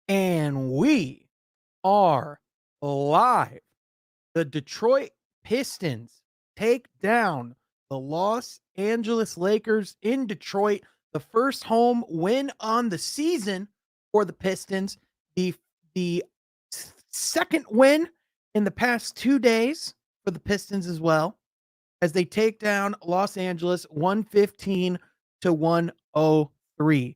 And we are live. The Detroit Pistons take down the Los Angeles Lakers in Detroit. The first home win on the season for the Pistons. The second win in the past 2 days for the Pistons as well, as they take down Los Angeles 115 to 103.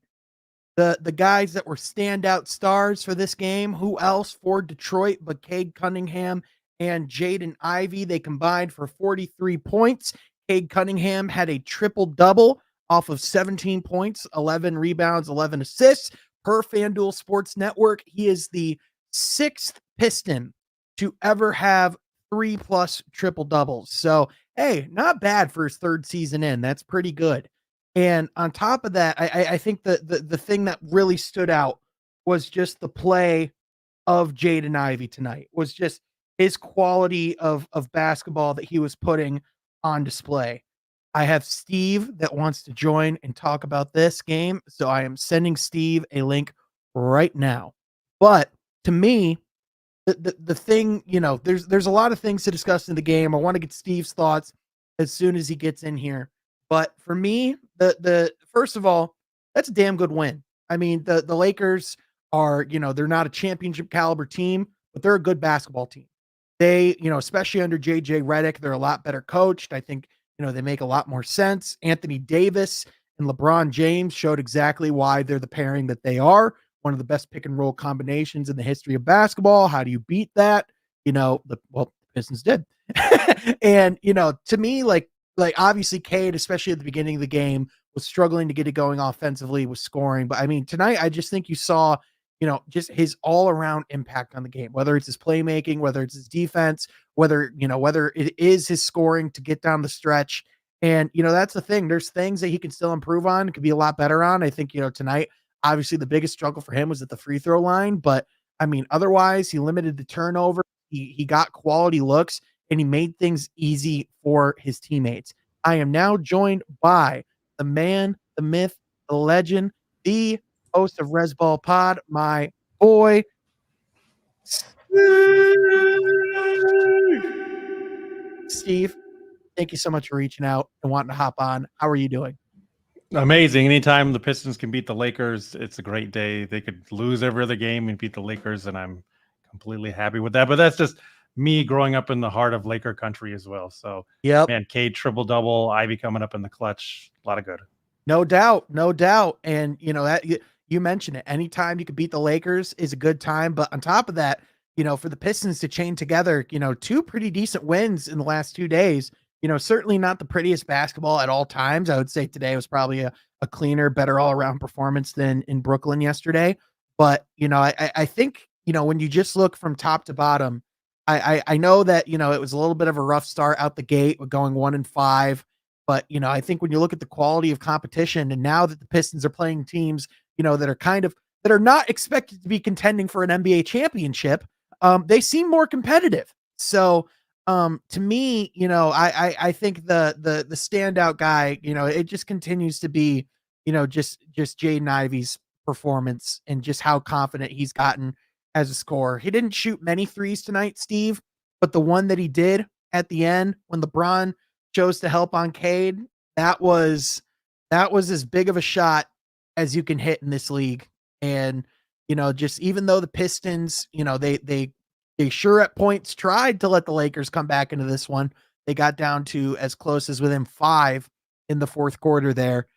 The guys that were standout stars for this game, who else for Detroit but Cade Cunningham and Cade and Ivey? They combined for 43 points. Cade Cunningham had a triple-double off of 17 points, 11 rebounds, 11 assists per FanDuel Sports Network. He is the sixth Piston to ever have 3+ triple-doubles. So, hey, not bad for his third season in. That's pretty good. And on top of that, I think the thing that really stood out was just the play of Cade and Ivey tonight, was just his quality of basketball that he was putting on display. I have Steve that wants to join and talk about this game, so I am sending Steve a link right now. But to me, the thing, there's a lot of things to discuss in the game. I want to get Steve's thoughts as soon as he gets in here. But for me, the first of all, that's a damn good win. I mean, the Lakers are, they're not a championship caliber team, but they're a good basketball team. They, especially under JJ Redick, they're a lot better coached. I think, they make a lot more sense. Anthony Davis and LeBron James showed exactly why they're the pairing that they are. One of the best pick and roll combinations in the history of basketball. How do you beat that? The Pistons did. And, to me, like obviously Cade, especially at the beginning of the game, was struggling to get it going offensively, was scoring. But I mean, tonight, I just think you saw, just his all around impact on the game, whether it's his playmaking, whether it's his defense, whether it is his scoring to get down the stretch. And, that's the thing. There's things that he can still improve on, could be a lot better on. I think, tonight, obviously the biggest struggle for him was at the free throw line. But I mean, otherwise, he limited the turnover. He got quality looks, and he made things easy for his teammates. I am now joined by the man, the myth, the legend, the host of Resball Pod, my boy, Steve. Thank you so much for reaching out and wanting to hop on. How are you doing? Amazing. Anytime the Pistons can beat the Lakers, it's a great day. They could lose every other game and beat the Lakers, and I'm completely happy with that. But that's just me growing up in the heart of Laker country as well. So, Yep. man, Cade triple-double, Ivy coming up in the clutch, a lot of good. No doubt, no doubt. And, that you mentioned it. Anytime you could beat the Lakers is a good time. But on top of that, for the Pistons to chain together, 2 pretty decent wins in the last 2 days, certainly not the prettiest basketball at all times. I would say today was probably a cleaner, better all around performance than in Brooklyn yesterday. But, I think, when you just look from top to bottom, I know that, it was a little bit of a rough start out the gate with going 1-5. But, I think when you look at the quality of competition, and now that the Pistons are playing teams, that are not expected to be contending for an NBA championship, they seem more competitive. So, to me, I think the standout guy, it just continues to be, just Jaden Ivey's performance and just how confident he's gotten as a scorer. He didn't shoot many threes tonight, Steve, but the one that he did at the end when LeBron chose to help on Cade, that was as big of a shot as you can hit in this league. And, just even though the Pistons, they sure at points tried to let the Lakers come back into this one. They got down to as close as within 5 in the fourth quarter there.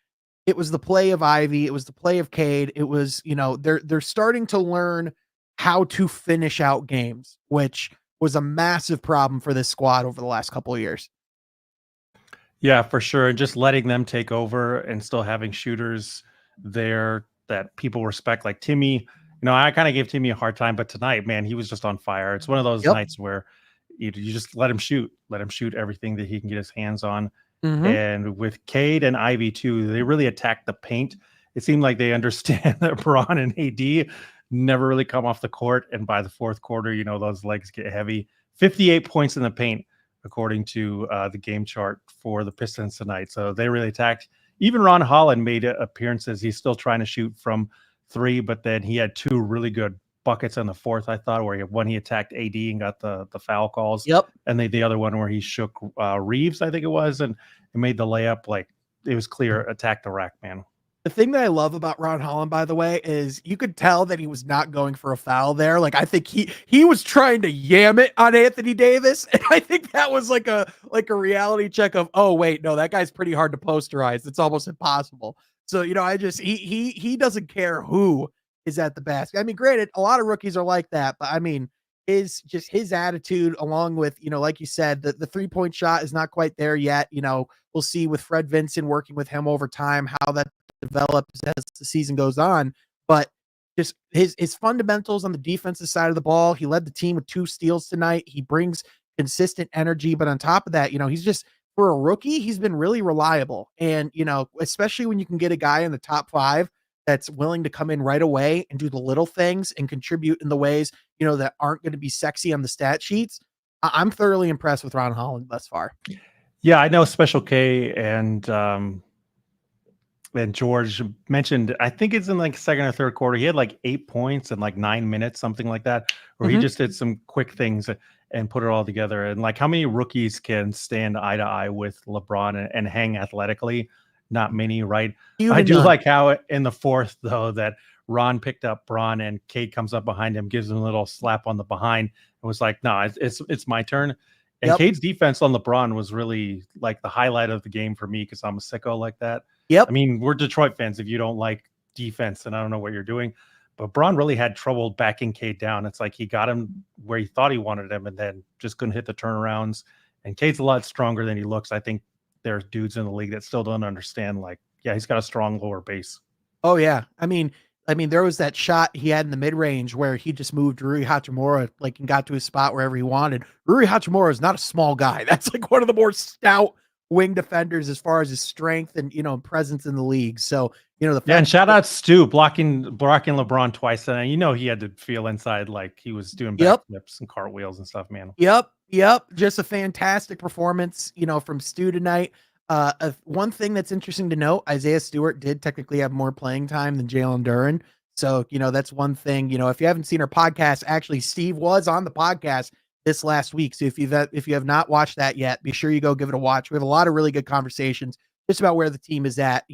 It was the play of Ivy. It was the play of Cade. It was, they're starting to learn how to finish out games, which was a massive problem for this squad over the last couple of years. Yeah, for sure. And just letting them take over and still having shooters there that people respect, like Timmy. I kind of gave Timmy a hard time, but tonight, man, he was just on fire. It's one of those nights where you just let him shoot everything that he can get his hands on. Mm-hmm. And with Cade and Ivy too, they really attacked the paint. It seemed like they understand that Braun and AD never really come off the court. And by the fourth quarter, those legs get heavy. 58 points in the paint, according to the game chart for the Pistons tonight. So they really attacked. Even Ron Holland made appearances. He's still trying to shoot from 3, but then he had 2 really good buckets in the fourth, I thought, where when he attacked AD and got the foul calls. Yep. And the other one where he shook Reeves, I think it was, and made the layup. Like, it was clear, attack the rack, man. The thing that I love about Ron Holland, by the way, is you could tell that he was not going for a foul there. Like, I think he was trying to yam it on Anthony Davis, and I think that was like a reality check of, oh wait, no, that guy's pretty hard to posterize. It's almost impossible. So, I just he doesn't care who is at the basket. I mean, granted, a lot of rookies are like that, but I mean, his attitude, along with, like you said, the 3-point shot is not quite there yet. We'll see with Fred Vinson working with him over time how that develops as the season goes on, but just his fundamentals on the defensive side of the ball. He led the team with 2 steals tonight. He brings consistent energy, but on top of that, he's just, for a rookie, he's been really reliable. And, especially when you can get a guy in the top 5 that's willing to come in right away and do the little things and contribute in the ways, that aren't going to be sexy on the stat sheets. I'm thoroughly impressed with Ron Holland thus far. Yeah, I know Special K and George mentioned, I think it's in like second or third quarter, he had like 8 points in like 9 minutes, something like that, where he just did some quick things and put it all together. And like, how many rookies can stand eye to eye with LeBron and hang athletically? Not many, right? I do like how in the fourth, though, that Ron picked up Bron and Cade comes up behind him, gives him a little slap on the behind, and was like, no, it's my turn. And Cade's defense on LeBron was really like the highlight of the game for me, because I'm a sicko like that. I mean, we're Detroit fans. If you don't like defense, and I don't know what you're doing, but Bron really had trouble backing Cade down. It's like he got him where he thought he wanted him, and then just couldn't hit the turnarounds. And Cade's a lot stronger than he looks. I think there's dudes in the league that still don't understand. Like, yeah, he's got a strong lower base. Oh yeah, I mean, there was that shot he had in the mid range where he just moved Rui Hachimura, like, and got to his spot wherever he wanted. Rui Hachimura is not a small guy. That's like one of the more stout wing defenders as far as his strength and, presence in the league. So, and shout out Stu blocking LeBron twice. And he had to feel inside like he was doing backflips and cartwheels and stuff, man. Yep. Just a fantastic performance, from Stu tonight. One thing that's interesting to note, Isaiah Stewart did technically have more playing time than Jalen Duren. So, that's one thing. If you haven't seen our podcast, actually, Steve was on the podcast this last week. So if you have not watched that yet, be sure you go give it a watch. We have a lot of really good conversations just about where the team is at.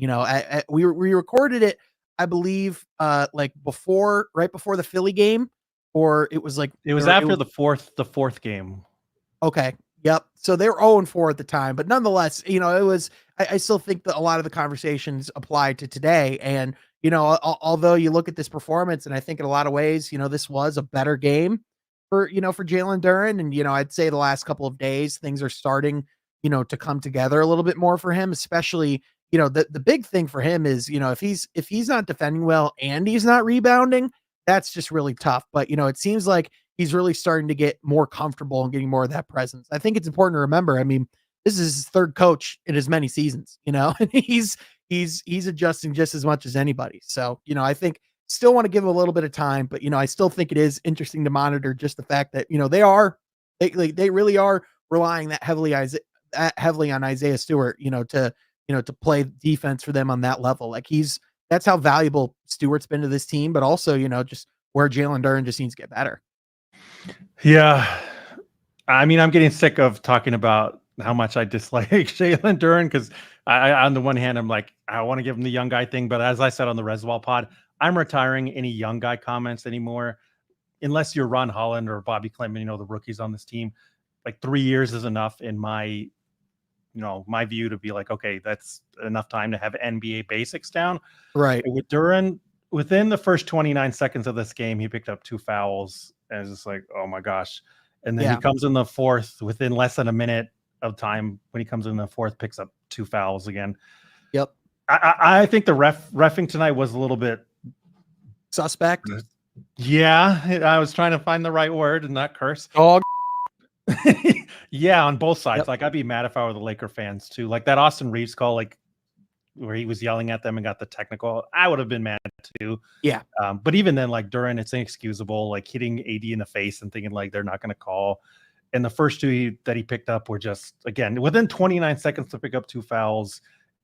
We recorded it, I believe, right before the Philly game, or it was after the fourth game. Okay. Yep. So they were 0-4 at the time, but nonetheless, it was, I still think that a lot of the conversations apply to today. And, although you look at this performance, and I think in a lot of ways, this was a better game for Jalen Duren. And, I'd say the last couple of days, things are starting, to come together a little bit more for him, especially, the big thing for him is, if he's not defending well and he's not rebounding, that's just really tough. But, it seems like he's really starting to get more comfortable and getting more of that presence. I think it's important to remember, I mean, this is his third coach in as many seasons, and he's adjusting just as much as anybody. So, I think still want to give him a little bit of time, but, I still think it is interesting to monitor just the fact that, they really are relying that heavily on Isaiah Stewart, to play defense for them on that level. Like, that's how valuable Stewart's been to this team, but also, just where Jalen Duren just needs to get better. Yeah. I mean, I'm getting sick of talking about how much I dislike Jalen Duren, because I on the one hand, I'm like, I want to give him the young guy thing. But as I said on the Reservoir pod, I'm retiring any young guy comments anymore, unless you're Ron Holland or Bobby Clement, the rookies on this team. Like 3 years is enough in my view to be like, okay, that's enough time to have NBA basics down. Right. With Duren, within the first 29 seconds of this game, he picked up 2 fouls. And it's just like, oh my gosh. And then he comes in the fourth within less than a minute of time. When he comes in the fourth, picks up 2 fouls again. Yep. I think the reffing tonight was a little bit suspect. Yeah. I was trying to find the right word and not curse. Dog. Yeah. On both sides. Yep. Like, I'd be mad if I were the Laker fans too. Like that Austin Reeves call, like where he was yelling at them and got the technical, I would have been mad too. Yeah. But even then, like Duren, it's inexcusable, like hitting AD in the face and thinking like they're not going to call. And the first 2 that he picked up were just, again, within 29 seconds to pick up 2 fouls.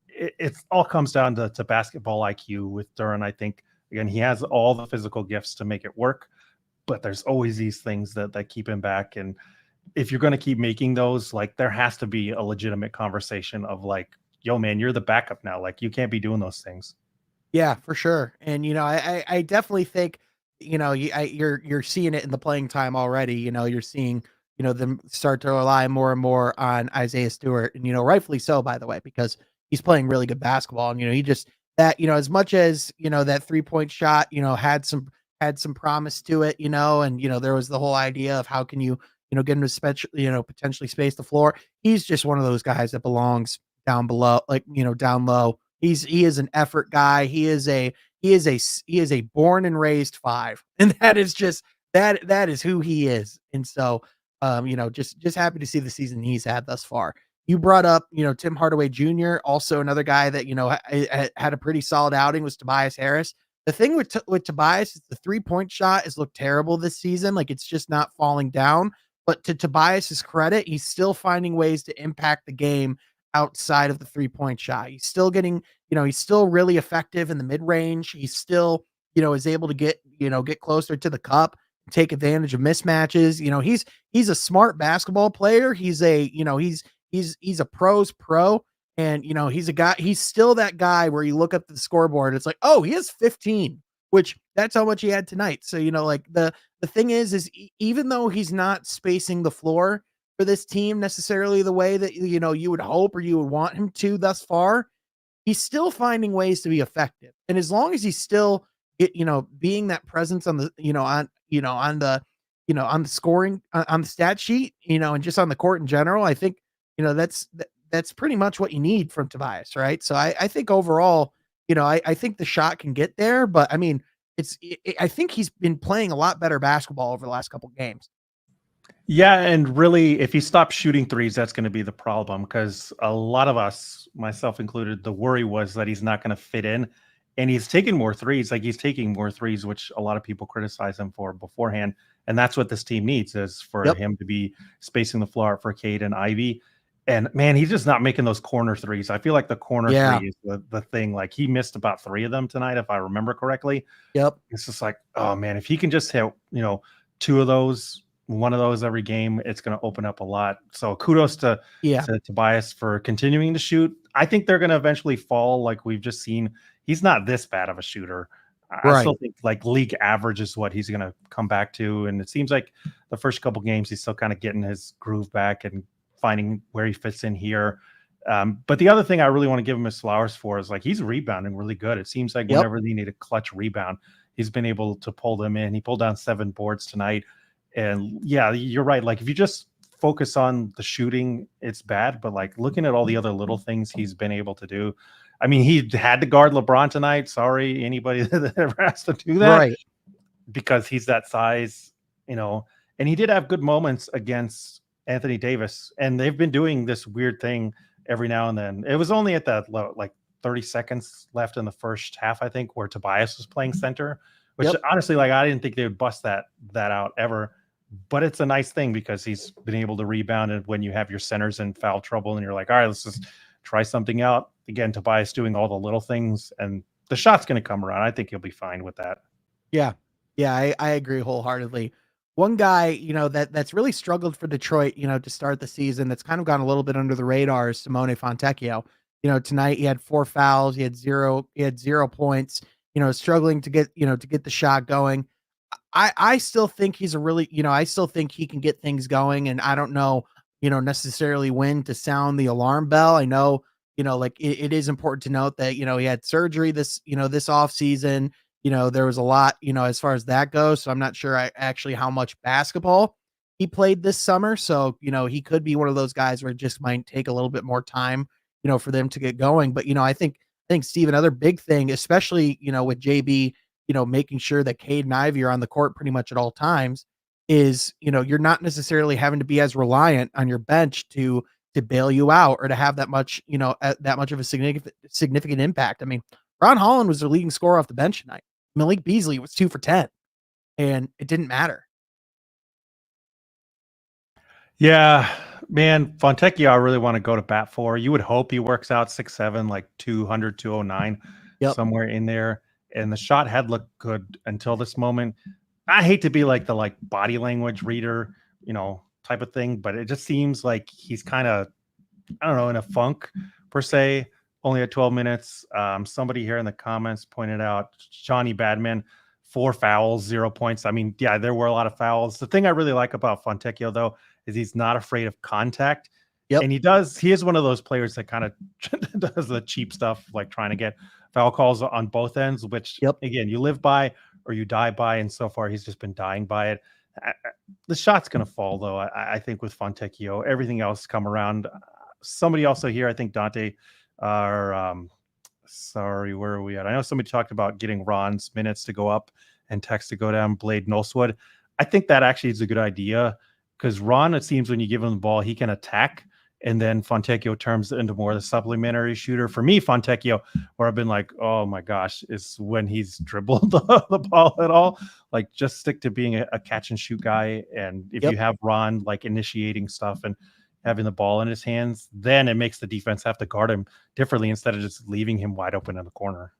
It all comes down to basketball IQ with Duren. I think, again, he has all the physical gifts to make it work, but there's always these things that keep him back. And if you're going to keep making those, like there has to be a legitimate conversation of like, yo, man, you're the backup now. Like you can't be doing those things. Yeah, for sure. And I definitely think you're seeing it in the playing time already. You're seeing them start to rely more and more on Isaiah Stewart, and rightfully so, by the way, because he's playing really good basketball. And he just that as much as that 3-point shot had some promise to it, and there was the whole idea of how can you get him to potentially space the floor. He's just one of those guys that belongs down below, like down low. He is an effort guy. He is a born and raised five, and that is just that is who he is. And so, just happy to see the season he's had thus far. You brought up, Tim Hardaway Jr., also another guy that had a pretty solid outing, was Tobias Harris. The thing with Tobias is the 3-point shot has looked terrible this season. Like it's just not falling down. But to Tobias's credit, he's still finding ways to impact the game outside of the 3-point shot. He's still getting, he's still really effective in the mid range. He's still, is able to get closer to the cup, take advantage of mismatches. He's a smart basketball player. He's a pro's pro. And, he's still that guy where you look up the scoreboard, it's like, oh, he has 15, which that's how much he had tonight. So, like the thing is even though he's not spacing the floor for this team necessarily the way that, you would hope or you would want him to thus far, he's still finding ways to be effective. And as long as he's still, being that presence on the, on the scoring, on the stat sheet, and just on the court in general, I think, that's pretty much what you need from Tobias, right? So I think overall, I think the shot can get there, but I mean, I think he's been playing a lot better basketball over the last couple games. Yeah, and really, if he stops shooting threes, that's going to be the problem because a lot of us, myself included, the worry was that he's not going to fit in. And he's taking more threes, like he's taking more threes, which a lot of people criticize him for beforehand. And that's what this team needs is for Yep. him to be spacing the floor for Cade and Ivy. And man, he's just not making those corner threes. I feel like the corner Yeah. three is the thing. Like he missed about 3 of them tonight, if I remember correctly. Yep. It's just like, oh man, if he can just hit, 2 of those, 1 of those every game, it's going to open up a lot. So kudos to Yeah. Tobias for continuing to shoot. I think they're going to eventually fall. Like we've just seen, he's not this bad of a shooter. I still think like league average is what he's going to come back to. And it seems like the first couple games, he's still kind of getting his groove back and finding where he fits in here. But the other thing I really want to give him his flowers for is like he's rebounding really good. It seems like whenever they need a clutch rebound, he's been able to pull them in. He pulled down 7 boards tonight. And yeah, you're right. Like if you just focus on the shooting, it's bad. But like looking at all the other little things he's been able to do. I mean, he had to guard LeBron tonight. Sorry, anybody that ever has to do that. Right. Because he's that size, and he did have good moments against Anthony Davis. And they've been doing this weird thing every now and then. It was only at that like 30 seconds left in the first half, I think, where Tobias was playing center, which honestly, like I didn't think they would bust that out ever. But it's a nice thing because he's been able to rebound. And when you have your centers in foul trouble and you're like, all right, let's just try something out. Again, Tobias doing all the little things and the shot's going to come around. I think he'll be fine with that. Yeah. Yeah, I agree wholeheartedly. One guy, that's really struggled for Detroit, to start the season, that's kind of gone a little bit under the radar is Simone Fontecchio. Tonight he had 4 fouls, he had 0 points, struggling to get the shot going. I still think he's a really, I still think he can get things going, and I don't know, necessarily when to sound the alarm bell. I know, like it is important to note that, he had surgery this off season. There was a lot, as far as that goes. So I'm not sure actually how much basketball he played this summer. So, he could be one of those guys where it just might take a little bit more time, for them to get going. But, I think Steve, another big thing, especially, with JB, making sure that Cade and Ivey are on the court pretty much at all times is, you're not necessarily having to be as reliant on your bench to bail you out or to have that much, that much of a significant impact. I mean, Ron Holland was their leading scorer off the bench tonight. Malik Beasley was 2 for 10, and it didn't matter. Yeah, man, Fontecchio, I really want to go to bat for. You would hope he works out 6'7", like 200, 209, Yep. somewhere in there. And the shot had looked good until this moment. I hate to be like the body language reader, type of thing, but it just seems like he's kind of, I don't know, in a funk per se. Only at 12 minutes. Somebody here in the comments pointed out Johnny Badman, 4 fouls, 0 points. I mean, yeah, there were a lot of fouls. The thing I really like about Fontecchio, though, is he's not afraid of contact. Yep. And he is one of those players that kind of does the cheap stuff, like trying to get foul calls on both ends, which, Yep. again, you live by or you die by. And so far, he's just been dying by it. The shot's going to fall, though, I think, with Fontecchio. Everything else come around. Somebody also here, I think Dante, or sorry, where are we at? I know somebody talked about getting Ron's minutes to go up and Tex to go down, Blade Nosewood. I think that actually is a good idea because Ron, it seems when you give him the ball, he can attack. And then Fontecchio turns into more the supplementary shooter. For me, Fontecchio, where I've been like, oh my gosh, is when he's dribbled the ball at all. Like, just stick to being a catch and shoot guy. And if you have Ron like initiating stuff and having the ball in his hands, then it makes the defense have to guard him differently instead of just leaving him wide open in the corner.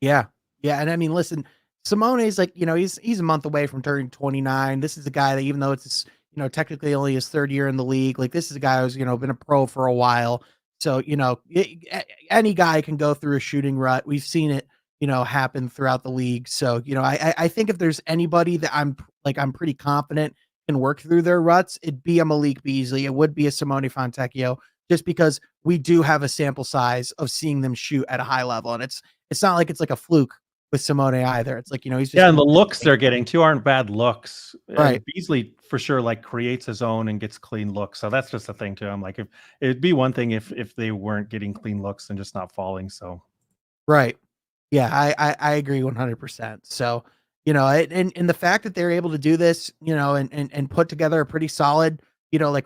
Yeah. Yeah. And I mean, listen, Simone's like, he's a month away from turning 29. This is a guy that, even though it's, technically only his third year in the league, like this is a guy who's, been a pro for a while. So, any guy can go through a shooting rut. We've seen it, happen throughout the league. So, I think if there's anybody that I'm pretty confident can work through their ruts, it'd be a Malik Beasley. It would be a Simone Fontecchio, just because we do have a sample size of seeing them shoot at a high level. And it's not like it's like a fluke with Simone either. It's like, he's just and the looks they're getting too aren't bad looks. Right. Beasley for sure creates his own and gets clean looks. So that's just a thing too. I'm like, if it'd be one thing if they weren't getting clean looks and just not falling. So right. Yeah, I agree 100%. So, and the fact that they're able to do this, and put together a pretty solid,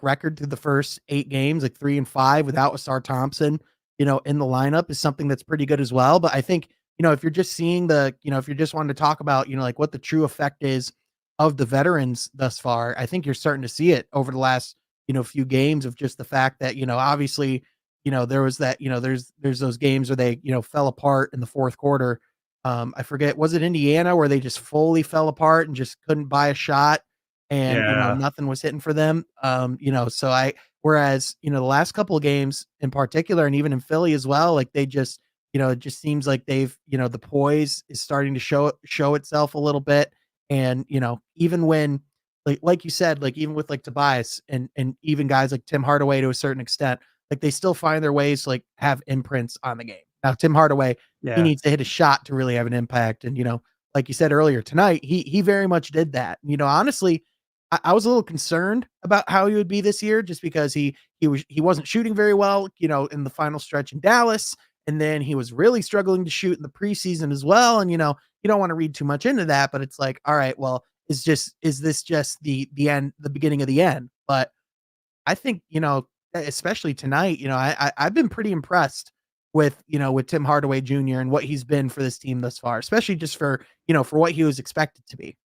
record through the first 8 games, like 3-5 without Asar Thompson, in the lineup is something that's pretty good as well. But I think, if you're just seeing if you're just wanting to talk about, like what the true effect is of the veterans thus far, I think you're starting to see it over the last, few games of just the fact that, obviously, there was that, there's those games where they, fell apart in the fourth quarter. I forget, was it Indiana where they just fully fell apart and just couldn't buy a shot and, yeah, nothing was hitting for them. So whereas, the last couple of games in particular, and even in Philly as well, like they just, it just seems like they've, the poise is starting to show itself a little bit. And, even when, like you said, like even with like Tobias and even guys like Tim Hardaway to a certain extent, like they still find their ways to like have imprints on the game. Now, Tim Hardaway, he yeah. needs to hit a shot to really have an impact. And, like you said earlier tonight, he very much did that. Honestly, I was a little concerned about how he would be this year just because he wasn't shooting very well, in the final stretch in Dallas. And then he was really struggling to shoot in the preseason as well. And, you don't want to read too much into that, but it's like, all right, well, is this just the end, the beginning of the end? But I think, especially tonight, I've been pretty impressed with Tim Hardaway Jr. and what he's been for this team thus far, especially just for what he was expected to be.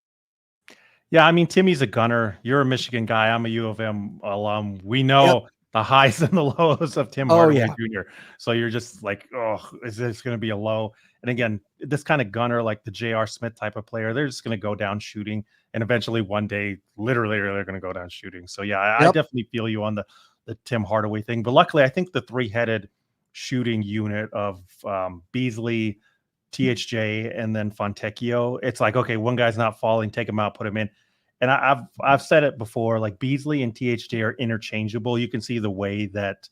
Yeah, I mean, Timmy's a gunner. You're a Michigan guy. I'm a U of M alum. We Yep. know the highs and the lows of Tim Oh Hardaway yeah. Jr. So you're just like, oh, is this going to be a low? And again, this kind of gunner, like the J.R. Smith type of player, they're just going to go down shooting. And eventually one day, literally, they're going to go down shooting. So yeah, I Yep. definitely feel you on the Tim Hardaway thing. But luckily, I think the 3-headed shooting unit of Beasley, THJ, and then Fontecchio, it's like, okay, one guy's not falling, take him out, put him in. And I've said it before, like Beasley and THJ are interchangeable. You can see the way that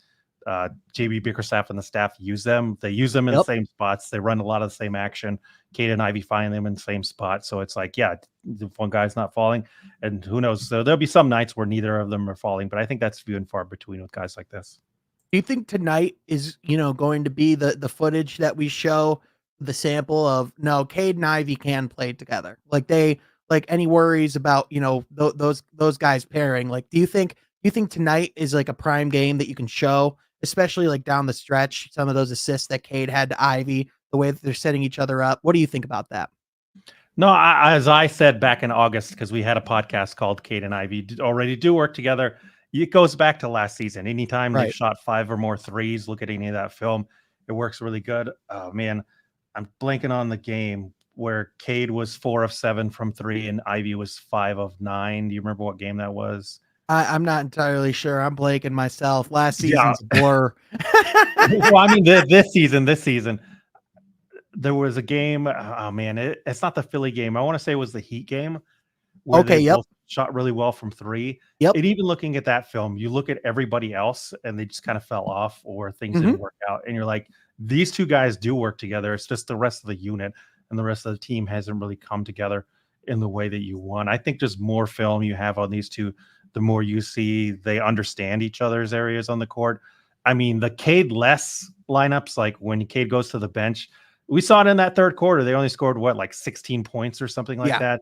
JB Bickerstaff and the staff use them. They use them in the Yep. same spots. They run a lot of the same action. Cade and Ivey find them in the same spot. So it's like, yeah, if one guy's not falling, and who knows? So there'll be some nights where neither of them are falling, but I think that's few and far between with guys like this. Do you think tonight is, going to be the footage that we show the sample of no, Cade and Ivy can play together? Like any worries about, those guys pairing? Like, do you think tonight is like a prime game that you can show, especially like down the stretch, some of those assists that Cade had to Ivy, the way that they're setting each other up? What do you think about that? No, as I said back in August, because we had a podcast called Cade and Ivy already do work together. It goes back to last season. Anytime they've Right. shot 5 or more threes, look at any of that film. It works really good. Oh man, I'm blanking on the game. where Cade was 4 of 7 from 3 and Ivy was 5 of 9. Do you remember what game that was? I'm not entirely sure. I'm blanking myself. Last Yeah. season's a blur. Well, I mean, this season, there was a game. Oh man, it's not the Philly game. I want to say it was the Heat game where Okay, they yep. both shot really well from 3. Yep. And even looking at that film, you look at everybody else and they just kind of fell off or things Mhm. didn't work out. And you're like, these two guys do work together. It's just the rest of the unit and the rest of the team hasn't really come together in the way that you want. I think just more film you have on these two, the more you see they understand each other's areas on the court. I mean, the Cade less lineups, like when Cade goes to the bench, we saw it in that third quarter. They only scored what, like 16 points or something like Yeah. that.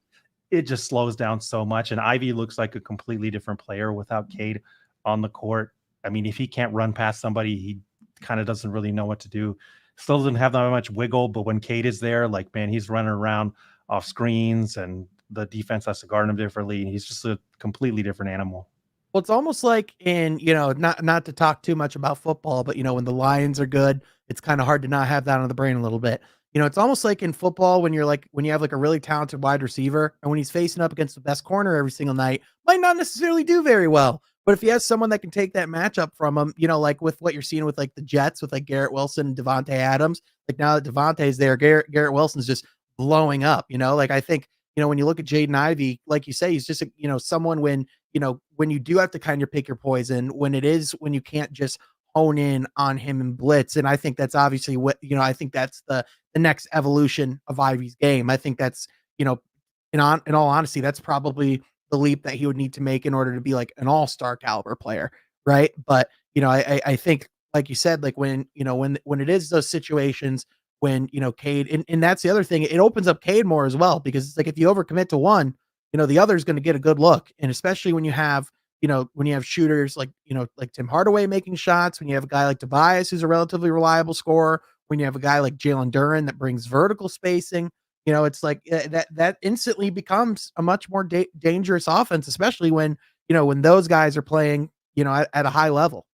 It just slows down so much. And Ivy looks like a completely different player without Cade on the court. I mean, if he can't run past somebody, he kind of doesn't really know what to do. Still doesn't have that much wiggle, but when Cade is there, like, man, he's running around off screens and the defense has to guard him differently. And he's just a completely different animal. Well, it's almost like in, not to talk too much about football, but when the Lions are good, it's kind of hard to not have that on the brain a little bit. It's almost like in football when when you have like a really talented wide receiver and when he's facing up against the best corner every single night, might not necessarily do very well. But if he has someone that can take that matchup from him, like with what you're seeing with like the Jets with like Garrett Wilson and Devontae Adams, like now that Devontae's there, Garrett Wilson's just blowing up, like I think, when you look at Cade and Ivey, like you say, he's just, someone when you do have to kind of pick your poison, when you can't just hone in on him and blitz. And I think that's obviously what, I think that's the next evolution of Ivey's game. I think that's, in all honesty, that's probably the leap that he would need to make in order to be like an all-star caliber player. Right. But, I think, like you said, like when it is those situations when, Cade, and that's the other thing, it opens up Cade more as well, because it's like, if you overcommit to one, the other's going to get a good look. And especially when you have, when you have shooters like, like Tim Hardaway making shots, when you have a guy like Tobias, who's a relatively reliable scorer, when you have a guy like Jalen Duren that brings vertical spacing, it's like that instantly becomes a much more dangerous offense, especially when, when those guys are playing, at a high level.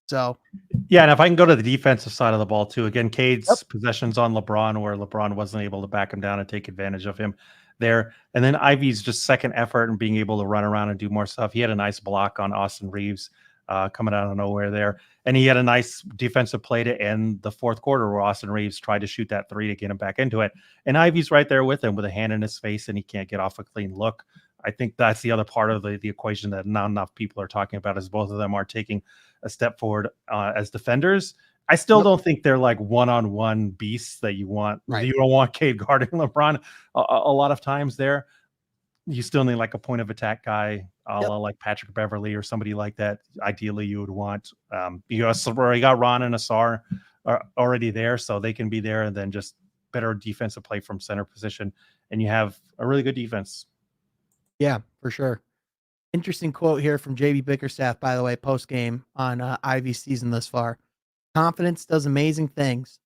So, yeah, and if I can go to the defensive side of the ball too, again, Cade's yep. possessions on LeBron, where LeBron wasn't able to back him down and take advantage of him there. And then Ivy's just second effort and being able to run around and do more stuff. He had a nice block on Austin Reeves coming out of nowhere there. And he had a nice defensive play to end the fourth quarter where Austin Reeves tried to shoot that 3 to get him back into it. And Ivy's right there with him with a hand in his face and he can't get off a clean look. I think that's the other part of the equation that not enough people are talking about, is both of them are taking a step forward as defenders. I still don't think they're like one-on-one beasts that you want. Right. You don't want Cade guarding LeBron a lot of times there. You still need like a point of attack guy, like Patrick Beverly or somebody like that. Ideally, you would want. You got Ron and Asar already there, so they can be there, and then just better defensive play from center position, and you have a really good defense. Yeah, for sure. Interesting quote here from JB Bickerstaff, by the way, post game on Ivy's season thus far. Confidence does amazing things.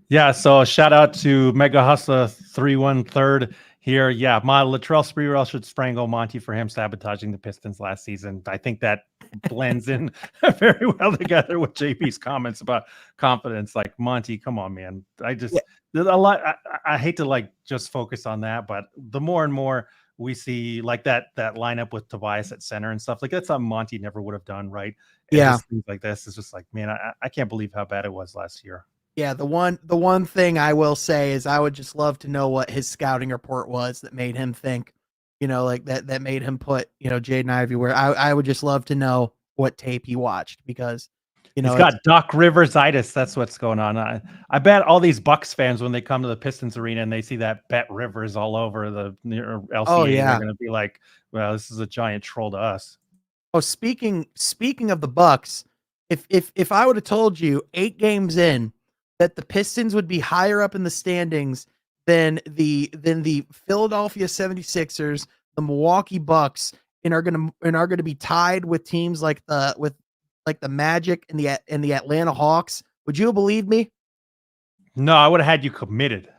Yeah, so shout out to Mega Hustler 313 here. Yeah, my Latrell Sprewell should strangle Monty for him sabotaging the Pistons last season. I think that blends in very well together with JP's comments about confidence. Like, Monty, come on, man. There's a lot. I hate to like just focus on that, but the more and more we see like that lineup with Tobias at center and stuff, like that's something Monty never would have done, right? And just things like this is just like, man, I can't believe how bad it was last year. Yeah, the one thing I will say is I would just love to know what his scouting report was that made him think, like that made him put, Cade and Ivey where. I would just love to know what tape he watched, because, he's got Doc Rivers-itis. That's what's going on. I bet all these Bucks fans, when they come to the Pistons arena and they see that Bet Rivers all over the LCA, they're going to be like, well, this is a giant troll to us. Oh, speaking of the Bucks, if I would have told you 8 games in that the Pistons would be higher up in the standings than the Philadelphia 76ers, the Milwaukee Bucks, and are gonna be tied with teams like the Magic and the Atlanta Hawks, would you have believed me? No, I would have had you committed.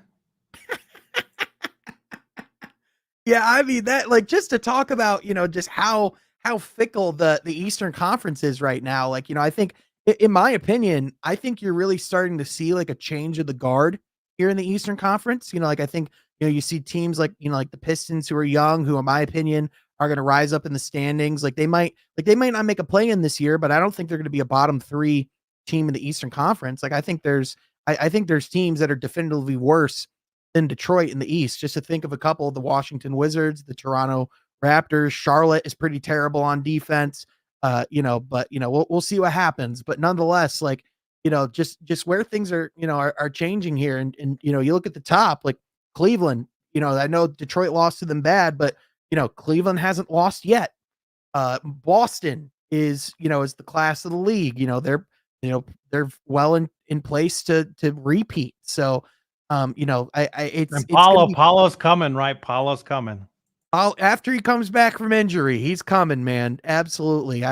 Yeah, I mean that, like, just to talk about, just how fickle the Eastern Conference is right now. Like, I think, in my opinion, I think you're really starting to see like a change of the guard here in the Eastern Conference. Like I think, you see teams like, like the Pistons who are young, who in my opinion are going to rise up in the standings. Like they might not make a play in this year, but I don't think they're going to be a bottom 3 team in the Eastern Conference. Like I think there's teams that are definitively worse than Detroit in the East. Just to think of a couple, the Washington Wizards, the Toronto Raptors, Charlotte is pretty terrible on defense. But we'll see what happens. But nonetheless, like, just where things are changing here. And you look at the top, like Cleveland, I know Detroit lost to them bad, but Cleveland hasn't lost yet. Boston is the class of the league. They're well in place to repeat. So, it's gonna be Paulo's coming, right? Paulo's coming. after he comes back from injury, he's coming, man. Absolutely.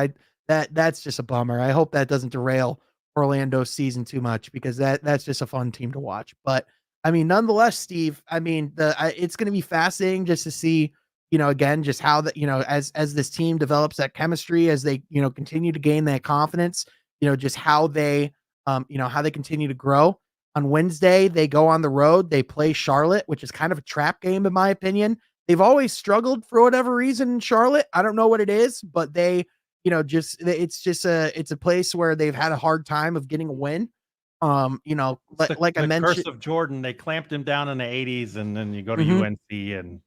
That's just a bummer. I hope that doesn't derail Orlando's season too much, because that's just a fun team to watch. But I mean, nonetheless, Steve, I mean, it's going to be fascinating just to see, again, just how that, as this team develops that chemistry, as they, continue to gain that confidence, just how they, how they continue to grow. On Wednesday, they go on the road, they play Charlotte, which is kind of a trap game, in my opinion. They've always struggled for whatever reason in Charlotte. I don't know what it is, but they, it's a place where they've had a hard time of getting a win. Like I mentioned, curse of Jordan, they clamped him down in the 80s, and then you go to Mhm. UNC and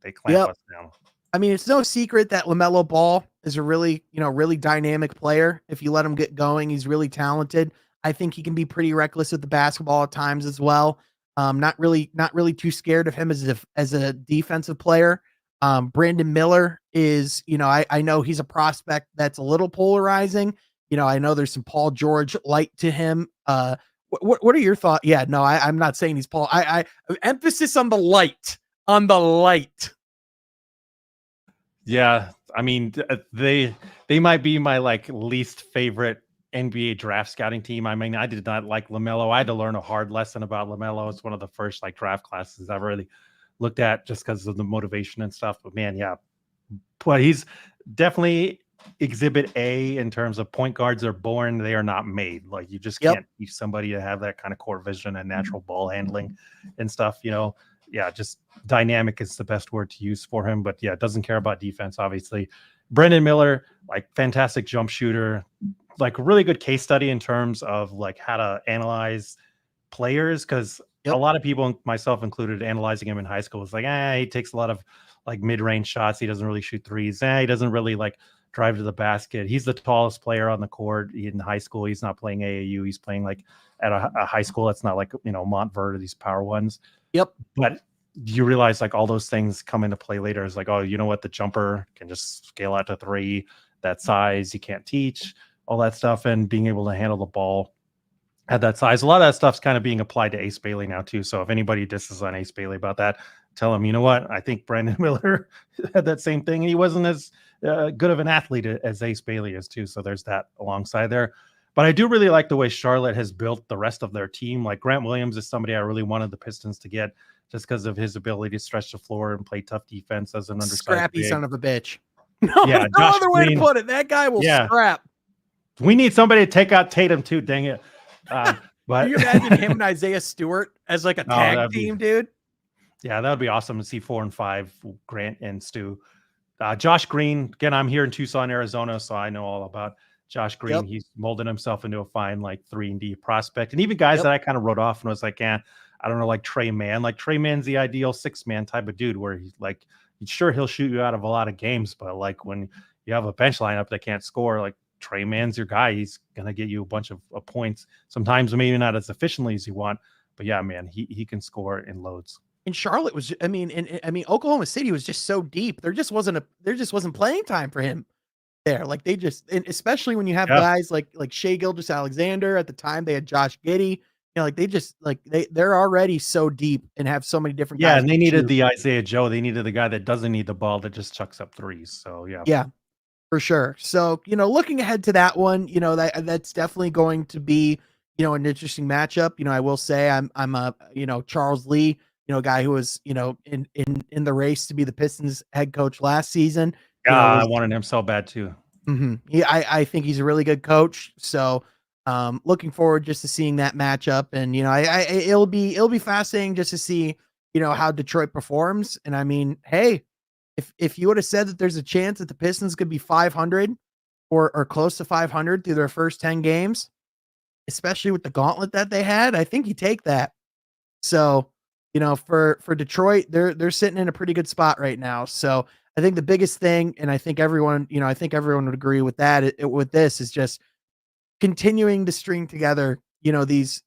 they clamp us down. I mean, it's no secret that LaMelo Ball is a really, really dynamic player. If you let him get going, he's really talented. I think he can be pretty reckless with the basketball at times as well. Not really too scared of him as a defensive player. Brandon Miller is, I know he's a prospect that's a little polarizing. I know there's some Paul George light to him. What are your thoughts? Yeah, no, I'm not saying he's Paul. I emphasis on the light, on the light. Yeah, I mean, they might be my like least favorite NBA draft scouting team. I mean, I did not like LaMelo. I had to learn a hard lesson about LaMelo. It's one of the first like draft classes I've really looked at, just because of the motivation and stuff. But man, yeah, but he's definitely exhibit A in terms of point guards are born, they are not made. Like you just can't teach somebody to have that kind of core vision and natural ball handling and stuff, Yeah, just dynamic is the best word to use for him. But yeah, doesn't care about defense, obviously. Brendan Miller, like fantastic jump shooter, like really good case study in terms of like how to analyze players, because a lot of people, myself included, analyzing him in high school was like, he takes a lot of like mid-range shots. He doesn't really shoot threes. He doesn't really like drive to the basket. He's the tallest player on the court in high school. He's not playing AAU. He's playing like at a high school that's not like, Montverde or these power ones. Yep. But you realize like all those things come into play later. It's like, oh, you know what? The jumper can just scale out to 3, that size you can't teach, all that stuff, and being able to handle the ball at that size. A lot of that stuff's kind of being applied to Ace Bailey now too. So if anybody disses on Ace Bailey about that, tell him, you know what? I think Brandon Miller had that same thing. He wasn't as good of an athlete as Ace Bailey is too. So there's that alongside there. But I do really like the way Charlotte has built the rest of their team. Like Grant Williams is somebody I really wanted the Pistons to get, just because of his ability to stretch the floor and play tough defense as an undersized scrappy big. son of a bitch. Yeah, no other way to put it. That guy will scrap. We need somebody to take out Tatum too. Dang it! But can you imagine him and Isaiah Stewart as like a tag team, dude? Yeah, that would be awesome to see 4 and 5, Grant and Stu. Josh Green, again, I'm here in Tucson, Arizona, so I know all about Josh Green. He's molded himself into a fine like 3-and-D prospect. And even guys that I kind of wrote off and was like, I don't know, like Trey Mann. Like Trey Mann's the ideal 6-man type of dude, where he's like, sure, he'll shoot you out of a lot of games, but like when you have a bench lineup that can't score, like Trey Mann's your guy. He's gonna get you a bunch of points. Sometimes maybe not as efficiently as you want, but yeah, man, he can score in loads. And Charlotte was, Oklahoma City was just so deep. There just wasn't playing time for him there. Like they just, and especially when you have guys like Shai Gilgeous-Alexander. At the time they had Josh Giddey. Like they just like they're already so deep and have so many different guys. Yeah, and they needed the Isaiah Joe. They needed the guy that doesn't need the ball, that just chucks up threes. So yeah. For sure. So, looking ahead to that one, that's definitely going to be, an interesting matchup. I will say I'm a, Charles Lee, guy who was, in the race to be the Pistons head coach last season. I wanted him so bad too. Mm-hmm. I think he's a really good coach. So, Looking forward just to seeing that matchup, and it'll be fascinating just to see how Detroit performs. And I mean, hey, if you would have said that there's a chance that the Pistons could be 500 or close to 500 through their first 10 games, especially with the gauntlet that they had, I think you take that. So, for Detroit, they're sitting in a pretty good spot right now. So, I think the biggest thing, and I think everyone would agree with that, with this is just continuing to string together, these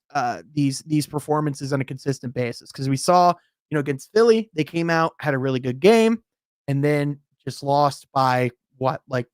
performances on a consistent basis. Because we saw, against Philly, they came out, had a really good game, and then just lost by what, like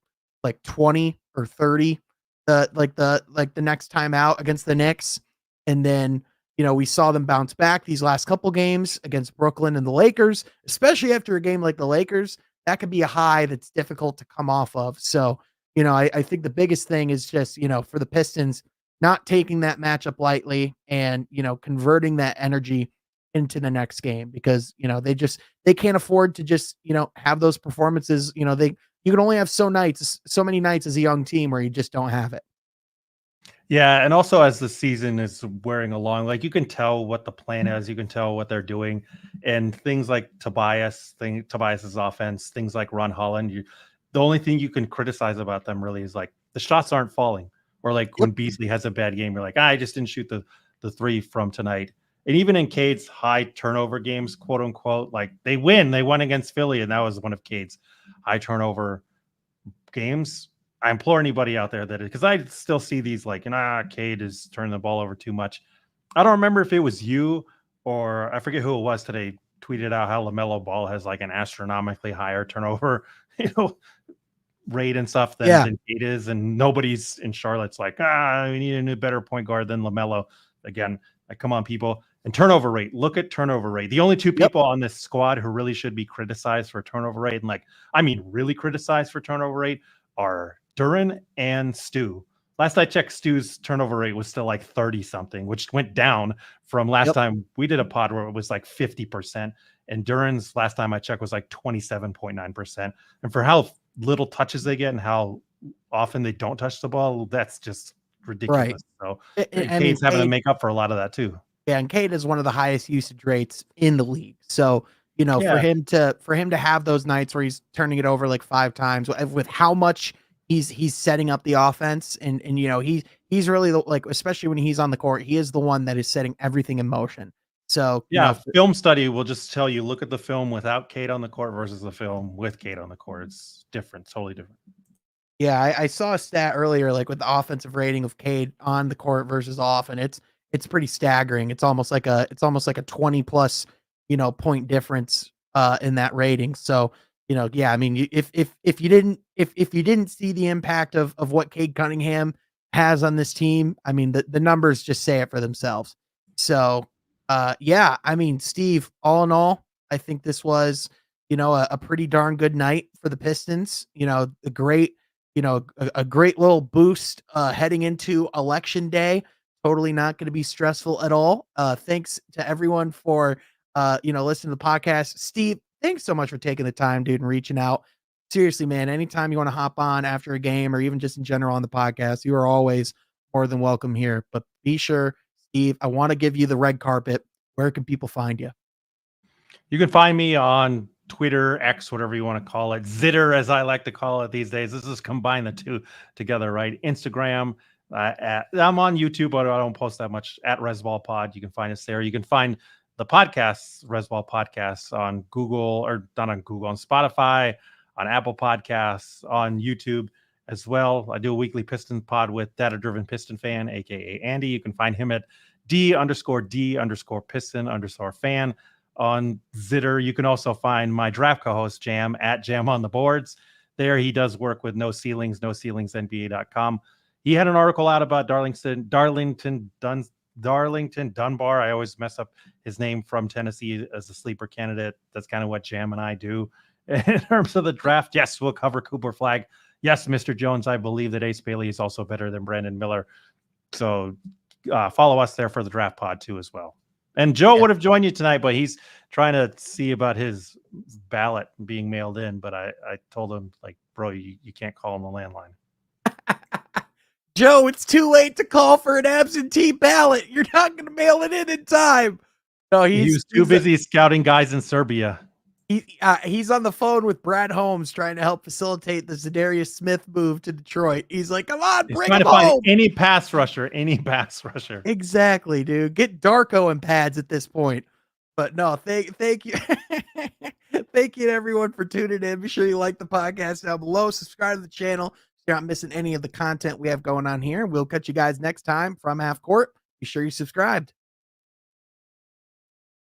20 or 30 the next time out against the Knicks. And then, we saw them bounce back these last couple games against Brooklyn and the Lakers, especially after a game like the Lakers. That could be a high that's difficult to come off of. So, I think the biggest thing is just, for the Pistons, not taking that matchup lightly and, converting that energy into the next game, because, they can't afford to just, have those performances. You can only have so many nights as a young team where you just don't have it. Yeah, and also as the season is wearing along, like you can tell what the plan is, you can tell what they're doing, and things like Tobias's offense, things like Ron Holland. The only thing you can criticize about them really is like the shots aren't falling, or like when Yep. Beasley has a bad game, you're like, I just didn't shoot the three from tonight. And even in Cade's high turnover games, quote unquote, like they won against Philly, and that was one of Cade's high turnover games. I implore anybody out there that, because I still see these like, Cade is turning the ball over too much. I don't remember if it was you or I forget who it was today tweeted out how LaMelo Ball has like an astronomically higher turnover, rate and stuff than Yeah. Cade is, and nobody's in Charlotte's like, we need a new better point guard than LaMelo. Again, like, come on, people. And turnover rate. Look at turnover rate. The only two Yep. people on this squad who really should be criticized for turnover rate, and like, I mean, really criticized for turnover rate, are Duren and Stu. Last I checked, Stu's turnover rate was still like 30 something, which went down from last Yep. time we did a pod where it was like 50%. And Duren's last time I checked was like 27.9%. And for how little touches they get and how often they don't touch the ball, that's just Right. ridiculous. So I mean, Cade's having to make up for a lot of that too. Yeah, and Cade is one of the highest usage rates in the league. So, Yeah. for him to have those nights where he's turning it over like 5 times, with how much he's setting up the offense, and he's really like, especially when he's on the court, he is the one that is setting everything in motion. So, Yeah, film study will just tell you, look at the film without Cade on the court versus the film with Cade on the court. It's different, totally different. yeah, I saw a stat earlier, like with the offensive rating of Cade on the court versus off, and it's pretty staggering. It's almost like a 20 plus, point difference in that rating. So, yeah, I mean, if you didn't see the impact of what Cade Cunningham has on this team, I mean, the numbers just say it for themselves. So, yeah, I mean, Steve, all in all, I think this was, a pretty darn good night for the Pistons. A great little boost heading into election day. Totally not going to be stressful at all. Thanks to everyone for listening to the podcast. Steve, thanks so much for taking the time, dude, and reaching out. Seriously, man, anytime you want to hop on after a game or even just in general on the podcast, you are always more than welcome here. But be sure, Steve, I want to give you the red carpet. Where can people find you? You can find me on Twitter, X, whatever you want to call it, Zitter, as I like to call it these days. This is combine the two together, right? Instagram. I'm on YouTube, but I don't post that much. At Resball Pod, you can find us there. You can find the podcasts, Resball Podcasts, on Google, or not on Google, on Spotify, on Apple Podcasts, on YouTube as well. I do a weekly Piston pod with Data Driven Piston Fan, aka Andy. You can find him at D_Piston_fan on Zitter. You can also find my draft co-host Jam at Jam on the Boards. There he does work with No Ceilings, NoCeilingsNBA.com. He had an article out about Darlington Dunbar. I always mess up his name, from Tennessee, as a sleeper candidate. That's kind of what Jam and I do. In terms of the draft, yes, we'll cover Cooper Flag. Yes, Mr. Jones, I believe that Ace Bailey is also better than Brandon Miller. So follow us there for the draft pod too as well. And Joe would have joined you tonight, but he's trying to see about his ballot being mailed in. But I told him, like, bro, you can't call him the landline. Joe, it's too late to call for an absentee ballot. You're not going to mail it in time. No, He was too busy scouting guys in Serbia. He's on the phone with Brad Holmes trying to help facilitate the Zadarius Smith move to Detroit. He's like, come on, He's bring trying him to find home. any pass rusher. Exactly, dude. Get Darko and pads at this point. But no, thank you. Thank you to everyone for tuning in. Be sure you like the podcast down below. Subscribe to the channel so you're not missing any of the content we have going on here. We'll catch you guys next time from Half Court. Be sure you subscribed.